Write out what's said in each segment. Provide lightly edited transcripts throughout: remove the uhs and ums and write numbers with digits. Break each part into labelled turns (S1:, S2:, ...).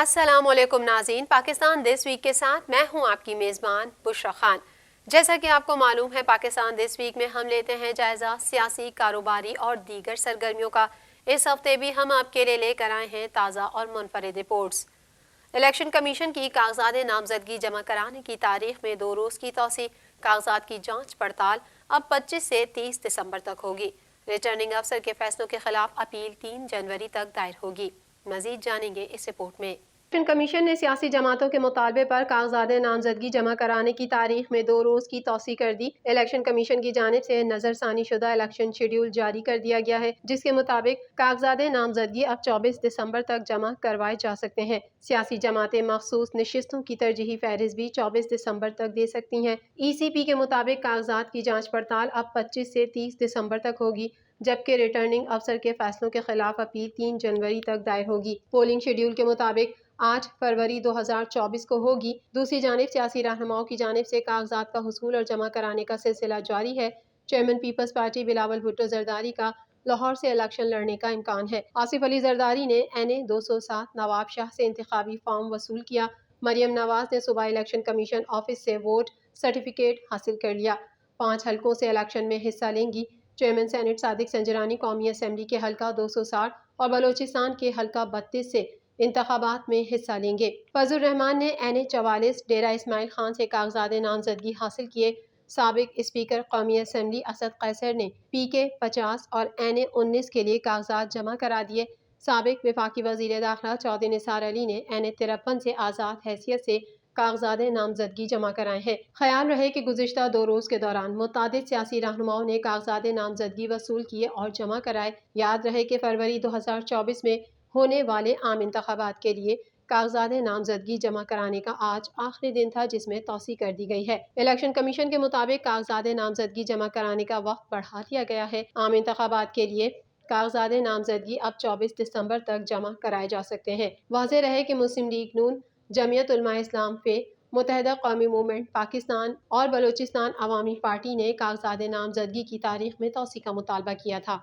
S1: السلام علیکم ناظرین، پاکستان دس ویک کے ساتھ میں ہوں آپ کی میزبان بشرا خان۔ جیسا کہ آپ کو معلوم ہے، پاکستان دس ویک میں ہم لیتے ہیں جائزہ سیاسی، کاروباری اور دیگر سرگرمیوں کا۔ اس ہفتے بھی ہم آپ کے لیے لے کر آئے ہیں تازہ اور منفرد رپورٹس۔ الیکشن کمیشن کی کاغذات نامزدگی جمع کرانے کی تاریخ میں 2 روز کی توسیع۔ کاغذات کی جانچ پڑتال اب 25 سے 30 دسمبر تک ہوگی۔ ریٹرننگ افسر کے فیصلوں کے خلاف اپیل 3 جنوری تک دائر ہوگی۔ مزید جانیں گے اس رپورٹ میں۔ الیکشن کمیشن نے سیاسی جماعتوں کے مطالبے پر کاغذات نامزدگی جمع کرانے کی تاریخ میں 2 روز کی توسیع کر دی۔ الیکشن کمیشن کی جانب سے نظر ثانی شدہ الیکشن شیڈول جاری کر دیا گیا ہے، جس کے مطابق کاغذات نامزدگی اب 24 دسمبر تک جمع کروائے جا سکتے ہیں۔ سیاسی جماعتیں مخصوص نشستوں کی ترجیحی فہرست بھی 24 دسمبر تک دے سکتی ہیں۔ ای سی پی کے مطابق کاغذات کی جانچ پڑتال اب 25 سے 30 دسمبر تک ہوگی، جبکہ ریٹرننگ افسر کے فیصلوں کے خلاف اپیل 3 جنوری تک دائر ہوگی۔ پولنگ شیڈول کے مطابق 8 فروری 2024 کو ہوگی۔ دوسری جانب سیاسی رہنماؤں کی جانب سے کاغذات کا حصول اور جمع کرانے کا سلسلہ جاری ہے۔ چیئرمین پیپلز پارٹی بلاول بھٹو زرداری کا لاہور سے الیکشن لڑنے کا امکان ہے۔ آصف علی زرداری نے NA 207 نواب شاہ سے انتخابی فارم وصول کیا۔ مریم نواز نے صوبائی الیکشن کمیشن آفس سے ووٹ سرٹیفکیٹ حاصل کر لیا۔ 5 حلقوں سے الیکشن میں حصہ لیں گی۔ چیئرمین سینیٹ صادق سنجرانی قومی اسمبلی کے حلقہ 260 اور بلوچستان کے حلقہ 32 سے انتخابات میں حصہ لیں گے۔ فضل الرحمان نے NA 44 ڈیرہ اسماعیل خان سے کاغذات نامزدگی حاصل کیے۔ سابق اسپیکر قومی اسمبلی اسد قیصر نے PK 50 اور NA 19 کے لیے کاغذات جمع کرا دیے۔ سابق وفاقی وزیر داخلہ چودھری نثار علی نے NA 53 سے آزاد حیثیت سے کاغذات نامزدگی جمع کرائے ہیں۔ خیال رہے کہ گزشتہ 2 روز کے دوران متعدد سیاسی رہنماؤں نے کاغذات نامزدگی وصول کیے اور جمع کرائے۔ یاد رہے کہ فروری 2024 میں ہونے والے عام انتخابات کے لیے کاغذات نامزدگی جمع کرانے کا آج آخری دن تھا، جس میں توسیع کر دی گئی ہے۔ الیکشن کمیشن کے مطابق کاغذات نامزدگی جمع کرانے کا وقت بڑھا دیا گیا ہے۔ عام انتخابات کے لیے کاغذات نامزدگی اب 24 دسمبر تک جمع کرائے جا سکتے ہیں۔ واضح رہے کہ مسلم لیگ نون، جمعیت علماء اسلام فے، متحدہ قومی موومنٹ پاکستان اور بلوچستان عوامی پارٹی نے کاغذات نامزدگی کی تاریخ میں توسیع کا مطالبہ کیا تھا۔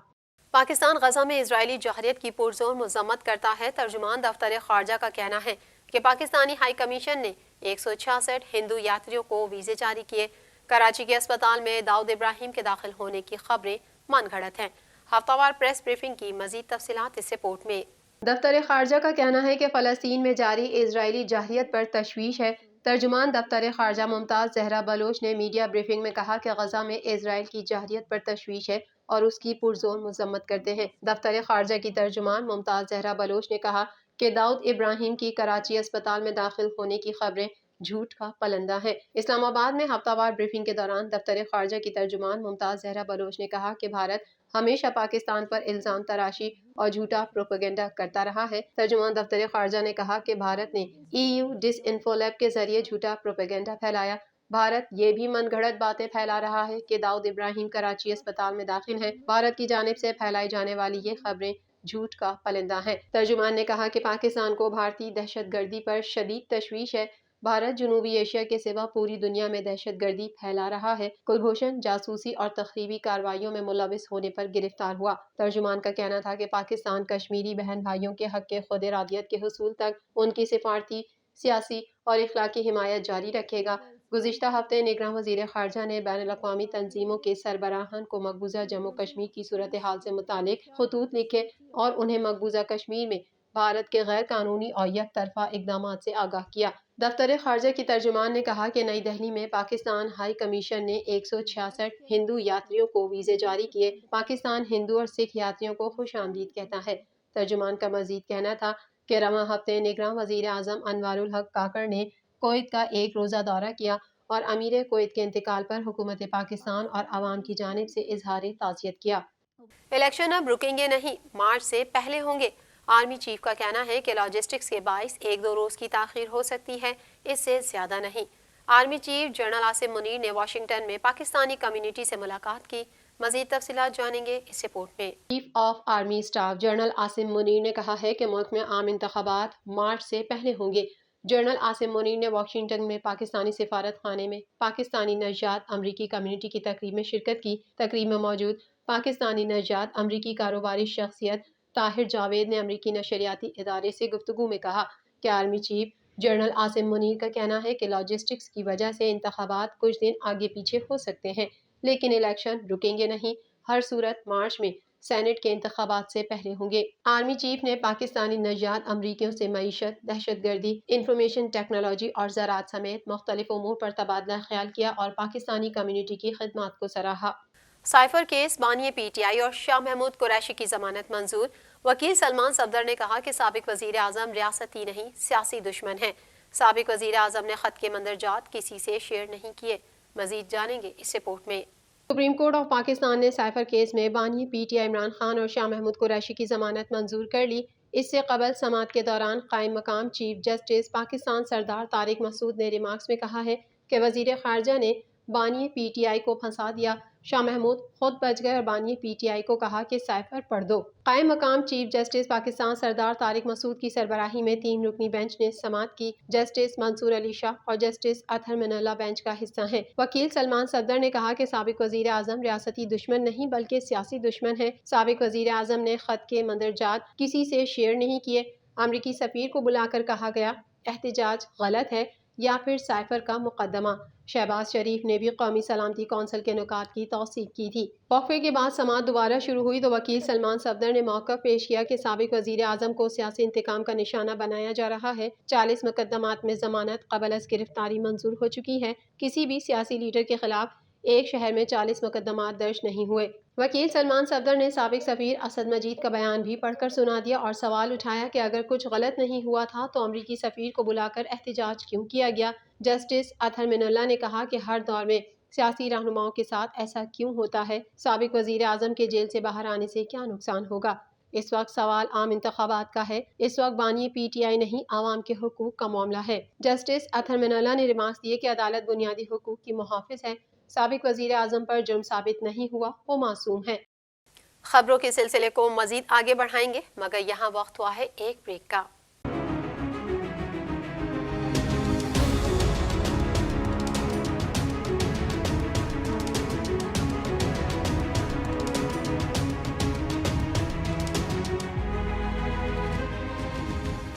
S1: پاکستان غزہ میں اسرائیلی جوہریت کی پرزور مذمت کرتا ہے۔ ترجمان دفتر خارجہ کا کہنا ہے کہ پاکستانی ہائی کمیشن نے 166 ہندو یاتریوں کو ویزے جاری کیے۔ کراچی کے اسپتال میں داؤد ابراہیم کے داخل ہونے کی خبریں من گھڑت ہیں۔ ہفتہ وار پریس بریفنگ کی مزید تفصیلات اس رپورٹ میں۔ دفتر خارجہ کا کہنا ہے کہ فلسطین میں جاری اسرائیلی جوہریت پر تشویش ہے۔ ترجمان دفتر خارجہ ممتاز زہرا بلوچ نے میڈیا بریفنگ میں کہا کہ غزہ میں اسرائیل کی جوہریت پر تشویش ہے اور اس کی پرزور مذمت کرتے ہیں۔ دفتر خارجہ کی ترجمان ممتاز زہرا بلوچ نے کہا کہ داؤد ابراہیم کی کراچی اسپتال میں داخل ہونے کی خبریں جھوٹ کا پلندہ ہیں۔ اسلام آباد میں ہفتہ وار بریفنگ کے دوران دفتر خارجہ کی ترجمان ممتاز زہرا بلوچ نے کہا کہ بھارت ہمیشہ پاکستان پر الزام تراشی اور جھوٹا پروپیگنڈا کرتا رہا ہے۔ ترجمان دفتر خارجہ نے کہا کہ بھارت نے EU ڈس انفو لیب کے ذریعے جھوٹا پروپیگنڈا پھیلایا۔ بھارت یہ بھی من گھڑت باتیں پھیلا رہا ہے کہ داؤد ابراہیم کراچی اسپتال میں داخل ہیں۔ بھارت کی جانب سے پھیلائی جانے والی یہ خبریں جھوٹ کا پلندہ ہیں۔ ترجمان نے کہا کہ پاکستان کو بھارتی دہشت گردی پر شدید تشویش ہے۔ بھارت جنوبی ایشیا کے سوا پوری دنیا میں دہشت گردی پھیلا رہا ہے۔ کلبھوشن جاسوسی اور تخریبی کارروائیوں میں ملوث ہونے پر گرفتار ہوا۔ ترجمان کا کہنا تھا کہ پاکستان کشمیری بہن بھائیوں کے حق خود ارادیت کے حصول تک ان کی سفارتی، سیاسی اور اخلاقی حمایت جاری رکھے گا۔ گزشتہ ہفتے نگراں وزیر خارجہ نے بین الاقوامی تنظیموں کے سربراہان کو مقبوضہ جموں کشمیر کی صورتحال سے متعلق خطوط لکھے اور انہیں مقبوضہ کشمیر میں بھارت کے غیر قانونی اور یک طرفہ اقدامات سے آگاہ کیا۔ دفتر خارجہ کی ترجمان نے کہا کہ نئی دہلی میں پاکستان ہائی کمیشن نے 166 ہندو یاتریوں کو ویزے جاری کیے۔ پاکستان ہندو اور سکھ یاتریوں کو خوش آمدید کہتا ہے۔ ترجمان کا مزید کہنا تھا کہ رواں ہفتے نگراں وزیر اعظم انوار الحق کاکڑ نے کویت کا 1 روزہ دورہ کیا اور امیر کویت کے انتقال پر حکومت پاکستان اور عوام کی جانب سے اظہار تعزیت کیا۔ الیکشن اب رکیں گے نہیں، مارچ سے پہلے ہوں گے۔ آرمی چیف کا کہنا ہے کہ لاجسٹکس کے باعث 1-2 روز کی تاخیر ہو سکتی ہے، اس سے زیادہ نہیں۔ Army chief general Asim Munir نے واشنگٹن میں پاکستانی کمیونٹی سے ملاقات کی۔ مزید تفصیلات جانیں گے اس رپورٹ میں۔ Chief of army staff general Asim Munir نے کہا ہے کہ ملک میں عام انتخابات مارچ سے پہلے ہوں گے۔ جنرل عاصم منیر نے واشنگٹن میں پاکستانی سفارت خانے میں پاکستانی نژاد امریکی کمیونٹی کی تقریب میں شرکت کی۔ تقریب میں موجود پاکستانی نژاد امریکی کاروباری شخصیت طاہر جاوید نے امریکی نشریاتی ادارے سے گفتگو میں کہا کہ army chief general Asim Munir کا کہنا ہے کہ لاجسٹکس کی وجہ سے انتخابات کچھ دن آگے پیچھے ہو سکتے ہیں، لیکن الیکشن رکیں گے نہیں۔ ہر صورت مارچ میں سینٹ کے انتخابات سے پہلے ہوں گے۔ آرمی چیف نے پاکستانی نژاد امریکیوں سے معیشت، دہشت گردی، انفارمیشن ٹیکنالوجی اور زراعت سمیت مختلف امور پر تبادلہ خیال کیا اور پاکستانی کمیونٹی کی خدمات کو سراہا۔ سائفر کیس بانی پی ٹی آئی اور شاہ محمود قریشی کی ضمانت منظور۔ وکیل سلمان صفدر نے کہا کہ سابق وزیر اعظم ریاستی نہیں سیاسی دشمن ہیں۔ سابق وزیر اعظم نے خط کے مندرجات کسی سے شیئر نہیں کیے۔ مزید جانیں گے اس رپورٹ میں۔ سپریم کورٹ آف پاکستان نے سائفر کیس میں بانی P T I Imran Khan اور شاہ محمود قریشی کی ضمانت منظور کر لی۔ اس سے قبل سماعت کے دوران قائم مقام چیف جسٹس پاکستان سردار طارق مسعود نے ریمارکس میں کہا ہے کہ وزیر خارجہ نے بانی پی ٹی آئی کو پھنسا دیا۔ شاہ محمود خود بچ گئے اور بانی پی ٹی آئی کو کہا کہ سائفر پڑھ دو۔ قائم مقام چیف جسٹس پاکستان سردار طارق مسعود کی سربراہی میں 3 رکنی بینچ نے سماعت کی۔ جسٹس منصور علی شاہ اور جسٹس اطہر من اللہ بینچ کا حصہ ہیں۔ وکیل سلمان صفدر نے کہا کہ سابق وزیر اعظم ریاستی دشمن نہیں بلکہ سیاسی دشمن ہیں۔ سابق وزیر اعظم نے خط کے مندرجات کسی سے شیئر نہیں کیے۔ امریکی سفیر کو بلا کر کہا گیا احتجاج غلط ہے یا پھر سائفر کا مقدمہ۔ شہباز شریف نے بھی قومی سلامتی کونسل کے نکات کی توثیق کی تھی۔ وقفے کے بعد سماعت دوبارہ شروع ہوئی تو وکیل سلمان صفدر نے موقف پیش کیا کہ سابق وزیر اعظم کو سیاسی انتقام کا نشانہ بنایا جا رہا ہے۔ 40 مقدمات میں ضمانت قبل از گرفتاری منظور ہو چکی ہے۔ کسی بھی سیاسی لیڈر کے خلاف ایک شہر میں 40 مقدمات درج نہیں ہوئے۔ وکیل سلمان صفدر نے سابق سفیر اسد مجید کا بیان بھی پڑھ کر سنا دیا اور سوال اٹھایا کہ اگر کچھ غلط نہیں ہوا تھا تو امریکی سفیر کو بلا کر احتجاج کیوں کیا گیا؟ جسٹس اطہر من اللہ نے کہا کہ ہر دور میں سیاسی رہنماؤں کے ساتھ ایسا کیوں ہوتا ہے؟ سابق وزیر اعظم کے جیل سے باہر آنے سے کیا نقصان ہوگا؟ اس وقت سوال عام انتخابات کا ہے۔ اس وقت بانی پی ٹی آئی نہیں عوام کے حقوق کا معاملہ ہے۔ جسٹس اطہر من اللہ نے ریمارکس دیے کہ عدالت بنیادی حقوق کی محافظ ہے۔ سابق وزیر اعظم پر جرم ثابت نہیں ہوا، وہ معصوم ہیں۔ خبروں کے سلسلے کو مزید آگے بڑھائیں گے مگر یہاں وقت ہوا ہے ایک بریک کا۔